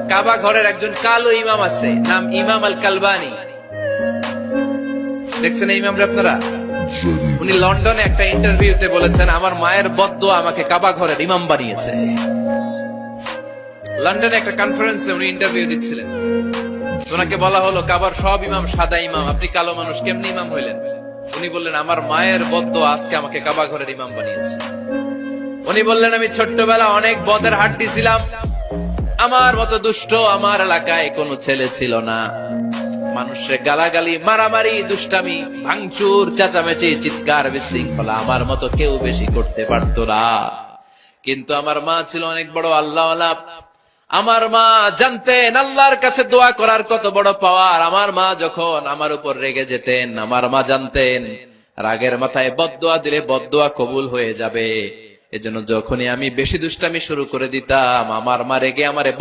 কাবা ঘরের একজন কালো ইমাম আছে, নাম ইমাম আল কালবানি। দেখছেন এই ইমামরা আপনারা? উনি লন্ডনে একটা ইন্টারভিউতে বলেছেন, আমার মায়ের বদদোয়া আমাকে কাবা ঘরের ইমাম বানিয়েছে। লন্ডনে একটা কনফারেন্সে উনি ইন্টারভিউ দিচ্ছিলেন। ওনাকে বলা হলো, কাবার সব ইমাম সাদা ইমাম, আপনি কালো মানুষ, কেমনি ইমাম হইলেন? উনি বললেন, আমার মায়ের বদদোয়া আজকে আমাকে কাবা ঘরের ইমাম বানিয়েছে। উনি বললেন, আমি ছোট্টবেলা অনেক বদের হাট দিছিলাম, আমার মতো দুষ্ট আমার এলাকায় কোনো ছেলে ছিল না। মানুষের গালাগালি, মারামারি, দুষ্টামি, ভাঙচুর, চেঁচামেচি, চিৎকার, বিশৃঙ্খলা আমার মতো কেউ বেশি করতে পারতো না। কিন্তু আমার মা ছিল অনেক বড় আল্লাহওয়ালা। আমার মা জানতেন আল্লাহর কাছে দোয়া করার কত বড় পাওয়ার। আমার মা যখন আমার উপর রেগে যেতেন, আমার মা জানতেন রাগের মাথায় বদদোয়া দিলে বদদোয়া কবুল হয়ে যাবে। এজন্য যখনই আমি বেশি দুষ্টামি শুরু করে দিতাম, আমার মা রেগে আমারে